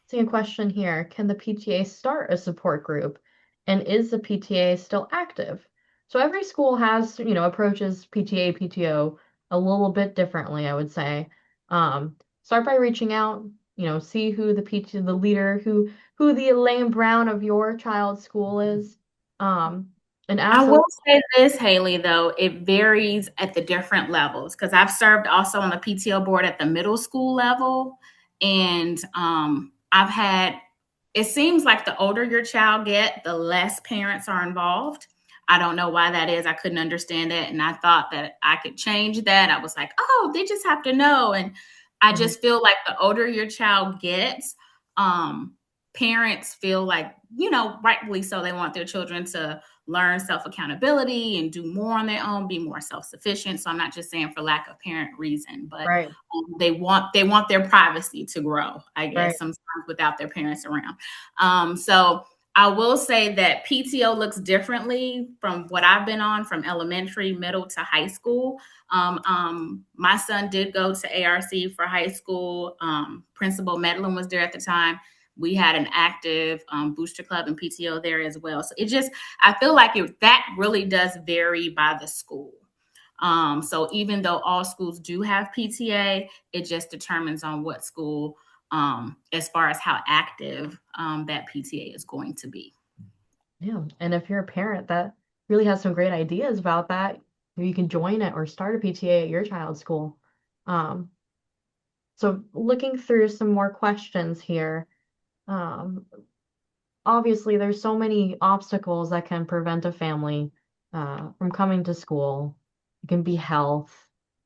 [SPEAKER 1] See a question here. Can the PTA start a support group? And is the PTA still active? So every school has, approaches PTA, PTO a little bit differently, I would say. Start by reaching out, see who the leader, who the Elaine Brown of your child's school is. And
[SPEAKER 4] I
[SPEAKER 1] ask
[SPEAKER 4] will say this, Haley, though, it varies at the different levels, because I've served also on the PTO board at the middle school level. And it seems like the older your child get, the less parents are involved. I don't know why that is. I couldn't understand it. And I thought that I could change that. I was like, oh, they just have to know. And I just feel like the older your child gets, parents feel like, rightfully so, they want their children to learn self-accountability and do more on their own, be more self-sufficient. So I'm not just saying for lack of parent reason, but
[SPEAKER 1] right.
[SPEAKER 4] They want their privacy to grow, I guess,
[SPEAKER 1] Right.
[SPEAKER 4] sometimes without their parents around. So I will say that PTO looks differently from what I've been on, from elementary, middle to high school. My son did go to ARC for high school. Principal Medlin was there at the time. We had an active booster club and PTO there as well. So I feel like that really does vary by the school. So even though all schools do have PTA, it just determines on what school, as far as how active that PTA is going to be.
[SPEAKER 1] Yeah. And if you're a parent that really has some great ideas about that, you can join it or start a PTA at your child's school. So looking through some more questions here. Obviously, there's so many obstacles that can prevent a family from coming to school. It can be health.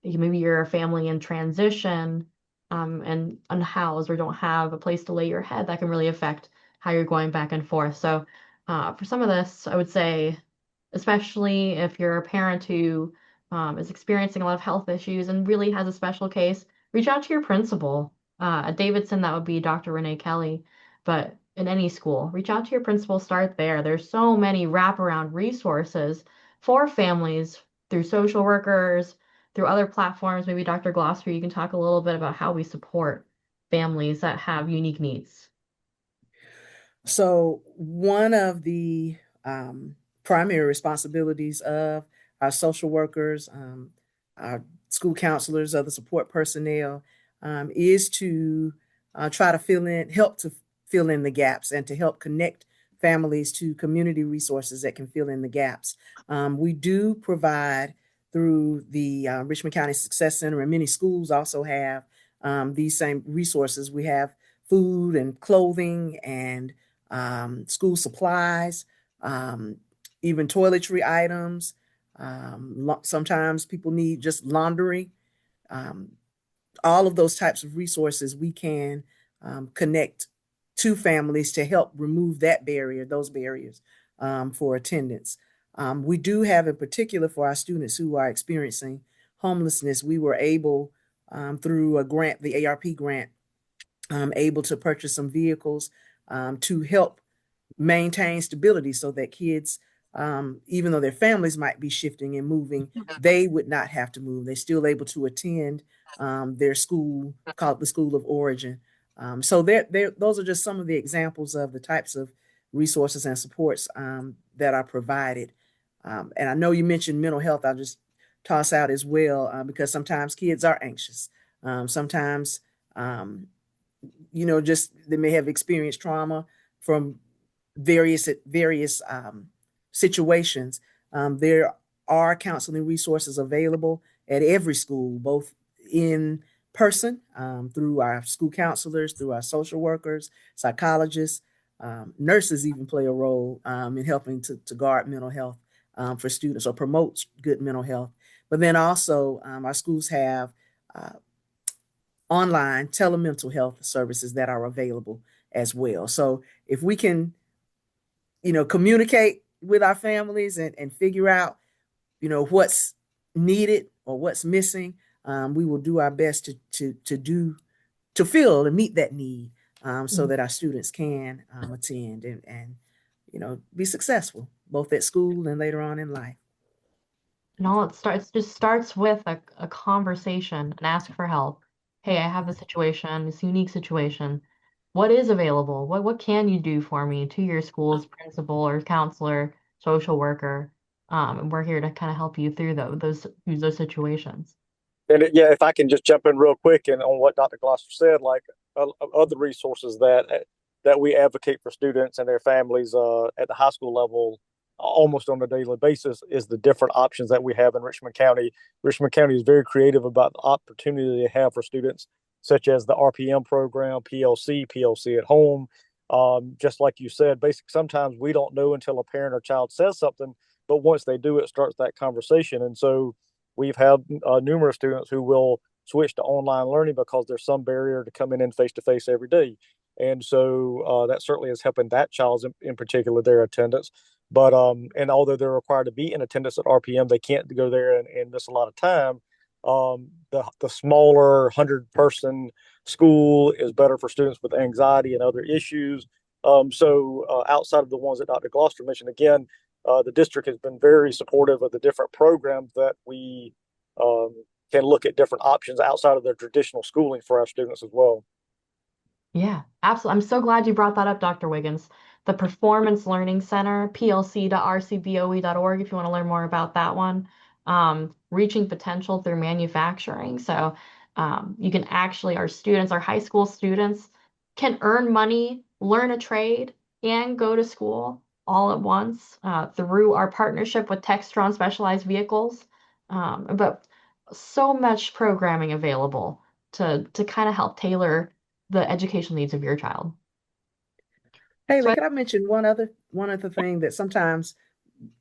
[SPEAKER 1] Maybe you're a family in transition and unhoused or don't have a place to lay your head. That can really affect how you're going back and forth. So for some of this, I would say, especially if you're a parent who is experiencing a lot of health issues and really has a special case, reach out to your principal. At Davidson, that would be Dr. Renee Kelly. But in any school, reach out to your principal, start there. There's so many wraparound resources for families through social workers, through other platforms. Maybe Dr. Glosser, you can talk a little bit about how we support families that have unique needs.
[SPEAKER 2] So one of the primary responsibilities of our social workers, our school counselors, other support personnel, is to try to help to fill in the gaps and to help connect families to community resources that can fill in the gaps. We do provide through the Richmond County Success Center, and many schools also have these same resources. We have food and clothing and school supplies, even toiletry items. Sometimes people need just laundry. All of those types of resources we can connect to families to help remove those barriers for attendance. We do have, in particular, for our students who are experiencing homelessness, we were able, through a grant, the ARP grant, able to purchase some vehicles to help maintain stability so that kids, even though their families might be shifting and moving, they would not have to move. They're still able to attend their school, called the School of Origin. So those are just some of the examples of the types of resources and supports that are provided. And I know you mentioned mental health. I'll just toss out as well, because sometimes kids are anxious. Sometimes, just they may have experienced trauma from various situations. There are counseling resources available at every school, both in person, through our school counselors, through our social workers, psychologists, nurses even play a role in helping to guard mental health for students or promote good mental health. But then also our schools have online telemental health services that are available as well. So if we can, communicate with our families and figure out, what's needed or what's missing, we will do our best to fill and meet that need, so that our students can attend and be successful both at school and later on in life.
[SPEAKER 1] And all it starts with a conversation and ask for help. Hey, I have a situation, this unique situation. What is available? What can you do for me? To your school's principal or counselor, social worker. And we're here to kind of help you through those situations.
[SPEAKER 5] And if I can just jump in real quick and on what Dr. Gloucester said, like other resources that we advocate for students and their families at the high school level almost on a daily basis is the different options that we have in Richmond County. Richmond County is very creative about the opportunity they have for students, such as the RPM program, PLC at home. Just like you said, basically, sometimes we don't know until a parent or child says something, but once they do, it starts that conversation. And so we've had numerous students who will switch to online learning because there's some barrier to coming in face to face every day. And so that certainly is helping that child's in particular, their attendance. But and although they're required to be in attendance at RPM, they can't go there and miss a lot of time. The smaller 100-person school is better for students with anxiety and other issues. So outside of the ones that Dr. Gloucester mentioned, again, the district has been very supportive of the different programs that we can look at different options outside of their traditional schooling for our students as well.
[SPEAKER 1] Yeah, absolutely. I'm so glad you brought that up, Dr. Wiggins. The Performance Learning Center, plc.rcboe.org, if you want to learn more about that one. Reaching potential through manufacturing. So you can actually, our high school students can earn money, learn a trade, and go to school all at once through our partnership with Textron Specialized Vehicles. But so much programming available to kind of help tailor the educational needs of your child.
[SPEAKER 2] Haley, could I mention one other thing that sometimes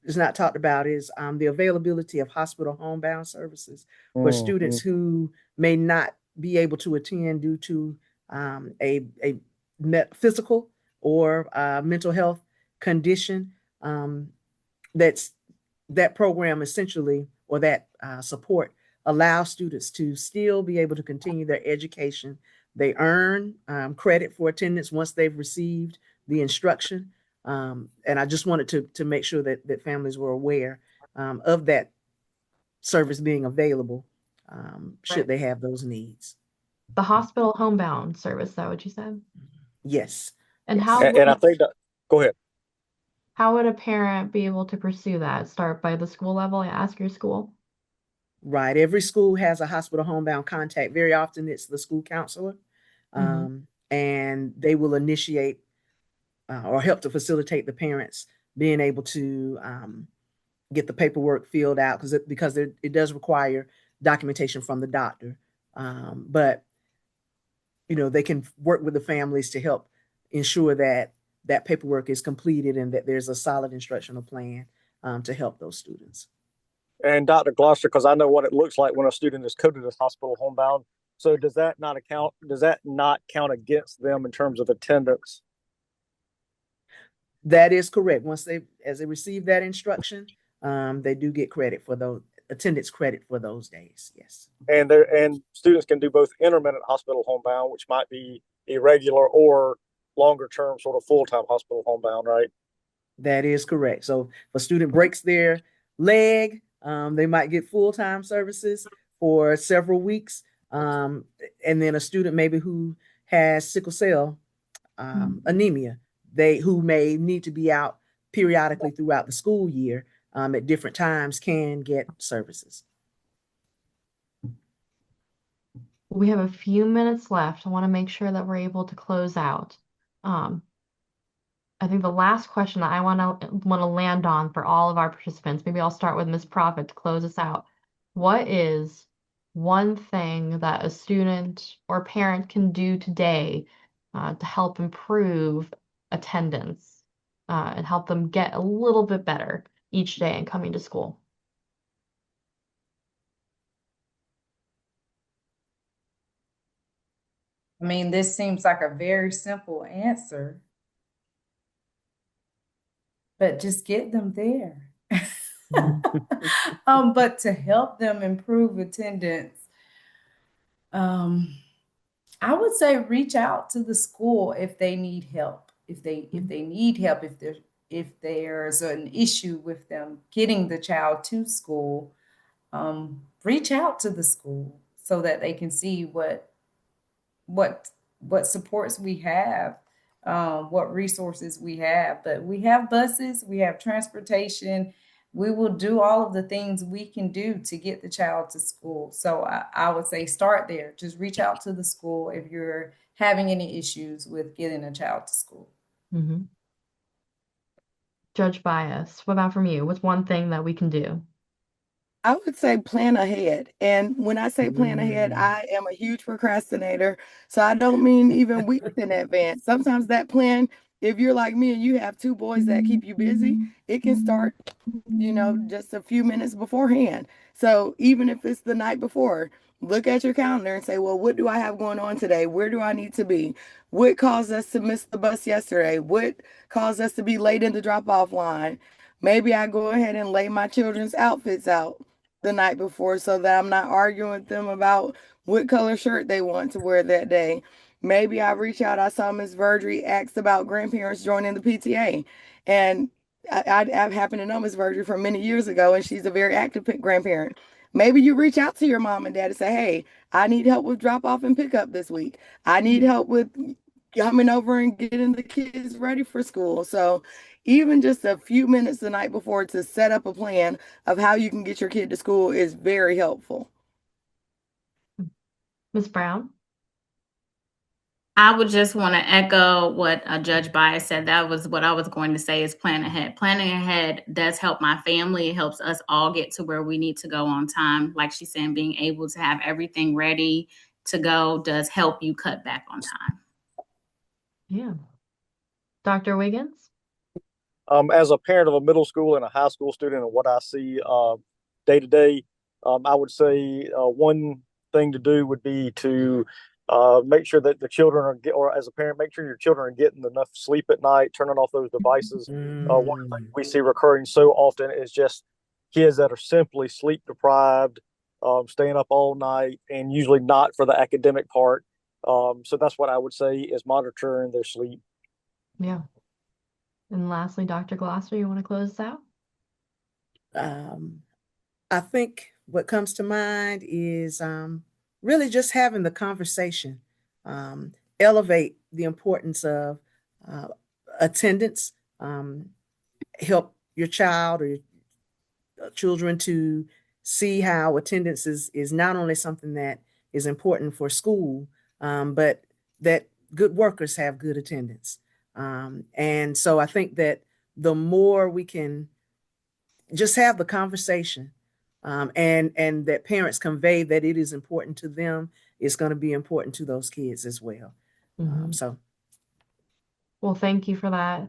[SPEAKER 2] is not talked about is the availability of hospital homebound services for students who may not be able to attend due to a physical or mental health condition. That program essentially, or that support, allows students to still be able to continue their education. They earn credit for attendance once they've received the instruction. And I just wanted to make sure that families were aware of that service being available should they have those needs.
[SPEAKER 1] The hospital homebound service, is that what you said?
[SPEAKER 2] Yes.
[SPEAKER 1] And
[SPEAKER 2] yes.
[SPEAKER 5] And I think that, go ahead.
[SPEAKER 1] How would a parent be able to pursue that? Start by the school level and ask your school?
[SPEAKER 2] Right. Every school has a hospital homebound contact. Very often it's the school counselor. And they will initiate or help to facilitate the parents being able to get the paperwork filled out because it does require documentation from the doctor. But they can work with the families to help ensure that paperwork is completed and that there's a solid instructional plan to help those students.
[SPEAKER 5] And Dr. Gloucester, because I know what it looks like when a student is coded as hospital homebound. So does that not count against them in terms of attendance
[SPEAKER 2] That is correct. As they receive that instruction, they do get credit for those attendance credit for those days. Yes.
[SPEAKER 5] And students can do both intermittent hospital homebound, which might be irregular, or longer term sort of full-time hospital homebound, right?
[SPEAKER 2] That is correct. So if a student breaks their leg, they might get full-time services for several weeks. And then a student maybe who has sickle cell anemia, who may need to be out periodically throughout the school year at different times, can get services.
[SPEAKER 1] We have a few minutes left. I want to make sure that we're able to close out. I think the last question that I want to land on for all of our participants, maybe I'll start with Ms. Prophet to close us out. What is one thing that a student or parent can do today to help improve attendance and help them get a little bit better each day in coming to school?
[SPEAKER 6] I mean, this seems like a very simple answer, but just get them there. But to help them improve attendance, I would say reach out to the school if they need help. If they need help, if there's an issue with them getting the child to school, reach out to the school so that they can see what supports we have, what resources we have. But we have buses, we have transportation. We will do all of the things we can do to get the child to school. So I would say start there. Just reach out to the school if you're having any issues with getting a child to school.
[SPEAKER 1] Mm-hmm. Judge Bias, what about from you? What's one thing that we can do?
[SPEAKER 3] I would say plan ahead. And when I say plan ahead, I am a huge procrastinator. So I don't mean even weeks in advance. Sometimes that plan, if you're like me and you have two boys that keep you busy, it can start, just a few minutes beforehand. So even if it's the night before, look at your calendar and say, well, what do I have going on today? Where do I need to be? What caused us to miss the bus yesterday? What caused us to be late in the drop-off line? Maybe I go ahead and lay my children's outfits out the night before so that I'm not arguing with them about what color shirt they want to wear that day. Maybe I reach out. I saw Miss Verdry asked about grandparents joining the PTA. And I've happened to know Miss Verdry from many years ago, and she's a very active grandparent. Maybe you reach out to your mom and dad and say, hey, I need help with drop off and pick up this week. I need help with coming over and getting the kids ready for school. So even just a few minutes the night before to set up a plan of how you can get your kid to school is very helpful.
[SPEAKER 1] Ms. Brown?
[SPEAKER 4] I would just want to echo what Judge Bias said. That was what I was going to say, is plan ahead. Planning ahead does help my family. It helps us all get to where we need to go on time. Like she's saying, being able to have everything ready to go does help you cut back on time.
[SPEAKER 1] Yeah. Dr. Wiggins?
[SPEAKER 5] As a parent of a middle school and a high school student, and what I see day to day, I would say one thing to do would be to make sure that the children or as a parent, make sure your children are getting enough sleep at night, turning off those devices. One thing we see recurring so often is just kids that are simply sleep deprived, staying up all night, and usually not for the academic part. So that's what I would say, is monitoring their sleep.
[SPEAKER 1] Yeah. And lastly, Dr. Glasser, you want to close this out?
[SPEAKER 2] I think what comes to mind is really just having the conversation, elevate the importance of attendance, help your child or your children to see how attendance is not only something that is important for school, but that good workers have good attendance. And so I think that the more we can just have the conversation, and that parents convey that it is important to them, it's going to be important to those kids as well.
[SPEAKER 1] Well, thank you for that.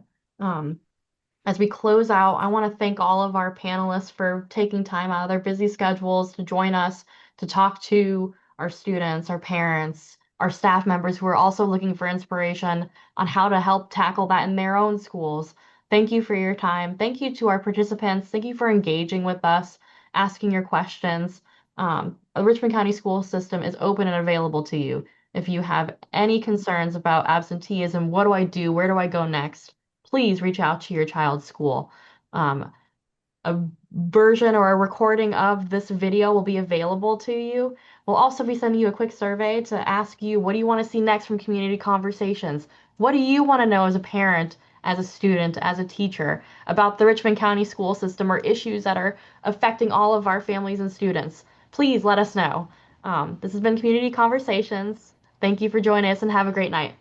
[SPEAKER 1] As we close out, I want to thank all of our panelists for taking time out of their busy schedules to join us, to talk to our students, our parents, our staff members who are also looking for inspiration on how to help tackle that in their own schools. Thank you for your time. Thank you to our participants. Thank you for engaging with us, asking your questions. The Richmond County school system is open and available to you. If you have any concerns about absenteeism, what do I do? Where do I go next? Please reach out to your child's school. A version or a recording of this video will be available to you. We'll also be sending you a quick survey to ask you, what do you want to see next from Community Conversations? What do you want to know as a parent, as a student, as a teacher about the Richmond County school system or issues that are affecting all of our families and students? Please let us know. This has been Community Conversations. Thank you for joining us and have a great night.